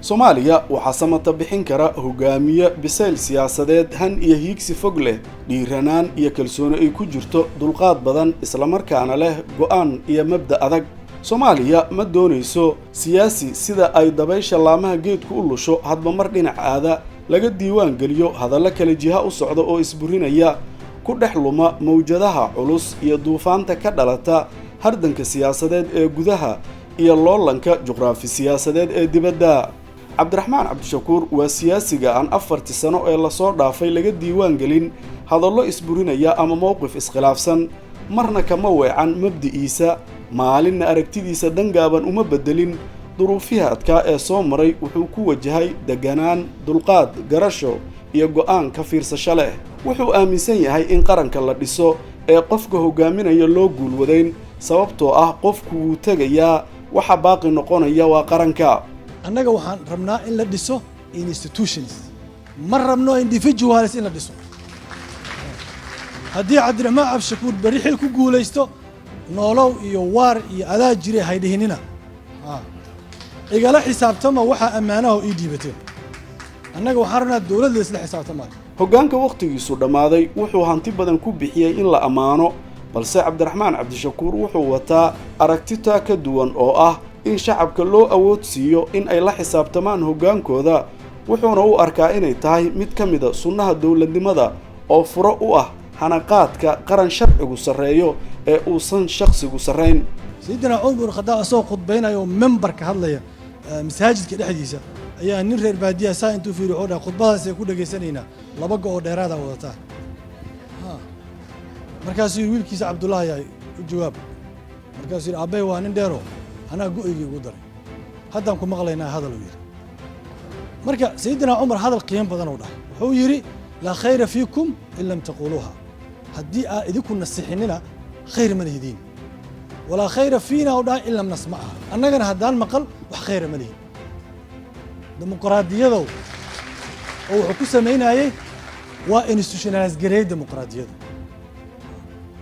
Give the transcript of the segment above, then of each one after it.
Soomaaliya waxaa samata bixin kara hogaamiye bisayl siyaasadeed han iyo hiigsi fog leh, dhiiranaan iyo kalsooni ay ku jirto dulqaad badan isla markaana leh go'aan iyo mabda adag. Soomaaliya ma doonayso siyaasi sida ay dabaysha laamaha geedku u lusho hadba mar dhinac aada laga diiwaan geliyo hadalla kala jiha u socda oo isburinaya, ku dhex luma mawjadaha culus iyo duufaanta ka dhalata hardanka siyaasadeed ee gudaha iyo loolanka juqraafi siyaasadeed ee dibadda. Cabdiraxmaan Cabdishakuur waa siyaasiga aan 4 sano ee la soo dhaafay laga diiwaan gelin hadallo isburinaya ama mowqif iskhilaafsan, marna kama weecan mabdi'iisa, maalinna aragtidiisa dangaaban uma bedelin. duruufiha adkaa ee soo maray wuxuu ku wajahay deganaan, dulqaad, garasho iyo go'aan ka fiirsasho leh. Wuxuu aaminsan yahay in qaranka la dhiso ee qofka hogaaminaya loo guulwadayn, sababtoo ah qofku wuu tagayaa, waxa baaqi noqonaya waa qaranka. annaga waxaan rabnaa in la dhiso institutions, ma rabno individuals in la dhiso. haddii Cabdiraxmaan Cabdishakuur bari xil ku guulaysto, noolow iyo waar iyo adaa jiray haydhihinina igala xisaabtama waxa ammaanaha ii dhiibateen. annaga waxaan rabnaa dawladda isla xisaabtamaa. Hoggaanka waqtigiisu dhamaaday wuxuu hanti badan ku bixiyay in la amaano, balse Cabdiraxmaan Cabdishakuur wuxuu wataa aragtita ka duwan oo ah in shacabka loo awood siiyo in ay la xisaabtamaan hoggaankooda, wuxuuna u arkaa inay tahay mid ka mid ah sunnaha dawladnimada oo furo u ah hanaqaadka qaran sharcigu sareeyo ee uusan shakhsigu sareyn. Sayyidina Umar bin Khadaab asoo khudbaynayo memberka hadlaya masaajidka dhexdiisa ayaa nin reer baadiya saa intuu fiiriyo oo khudbadaas ay ku dhageysanayna laba go oo dheeraad ah wadata. markaas wiilkiisa Cabdullaah ayaa u jawaab, markaas aabay waa nin dheero anaa go'aygi ugu daray, haddaan ku maqlaynaa hadal uu yiri. marka Sayyidina Umar hadal qiimo badan uu dhahay, wuxuu yiri la khayra fiikum in lam taquluha, haddii aad idinku nasixinina khayr ma lihidin, ولا خير فينا ولا إلا من نسمعها. أنا جن هدان مقل وخير مليه. ديمقراطية ذو أو حكومة مينا أيه وإنستيشناليز جريد ديمقراطية ذو.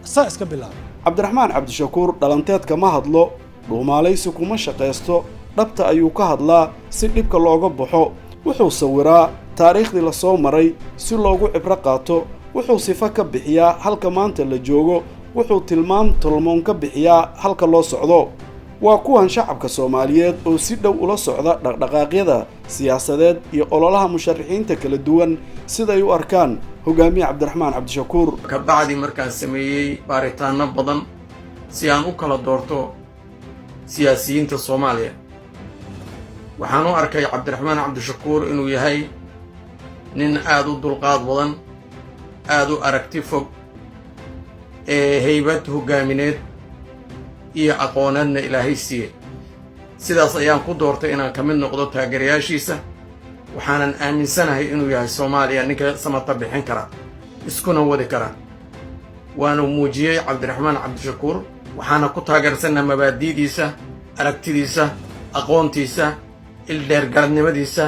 سايس كبلها. Cabdiraxmaan Cabdishakuur dhalanteedka ma hadlo, dhuumaalaysi kuma shaqeysto, dhabta ayuu ka hadlaa si dhibka looga baxo. Wuxuu sawiraa taariikhdii la soo maray si loogu cibro qaato, wuxuu sifo ka bixiyaa halka maanta la joogo, wuxuu tilmaam tolmoon ka bixiyaa halka loo socdo. waa kuwan shacabka Soomaaliyeed oo si dhow ula socda dhaqdhaqaaqyada siyaasadeed iyo ololaha musharaxiinta kala duwan sida ay u arkaan hogaamiye Cabdiraxmaan Cabdishakuur. ka bacdi markaan sameeyay baaritaano badan si aan u kala doorto siyaasiyiinta Soomaaliya, waxaan u arkay Cabdiraxmaan Cabdishakuur inuu yahay nin aad u dulqaad badan, aad u aragti fog, heybad hogaamineed iyo aqoonadna Ilaahay siiyay. sidaas ayaan ku doortay inaan ka mid noqdo taageerayaashiisa, waxaanan aaminsanahay inuu yahay Soomaaliya ninka samata bixin kara, iskuna wadi kara. waana muujiyay Cabdiraxmaan Cabdishakuur, waxaana ku taageersanaa mabaadi'diisa, aragtidiisa, aqoontiisa, ildheergaradnimadiisa,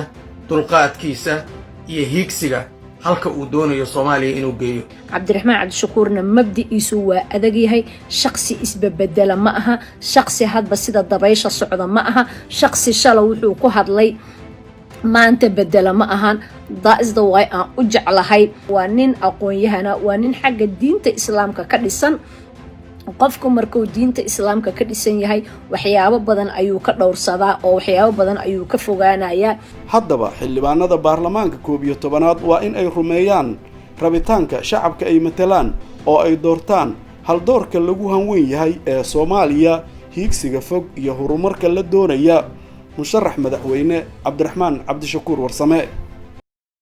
dulqaadkiisa iyo hiigsiga halka uu doonayo Soomaaliya inuu geeyo. Cabdiraxmaan Cabdishakuurna mabdi'iisu waa adag yahay, shakhsi isbabedela ma aha, shakhsi hadba sida dabaysha socda ma aha, shakhsi shala wuxuu ku hadlay maanta bedela ma ahan. That's the way aan u jeclahay. waa nin aqoon-yahana, waa nin xagga diinta islaamka ka dhisan. qofku markuu diinta islaamka ka dhisan yahay waxyaabo badan ayuu ka dhowrsadaa oo waxyaabo badan ayuu ka fogaanayaa. haddaba xildhibaanada baarlamaanka 11aad waa in ay rumeeyaan rabitaanka shacabka ay matalaan oo ay doortaan hal doorka lagu hanweyn yahay ee Soomaaliya hiigsiga fog iyo horumarka la doonaya musharax madaxweyne Cabdiraxmaan Cabdishakuur Warsame.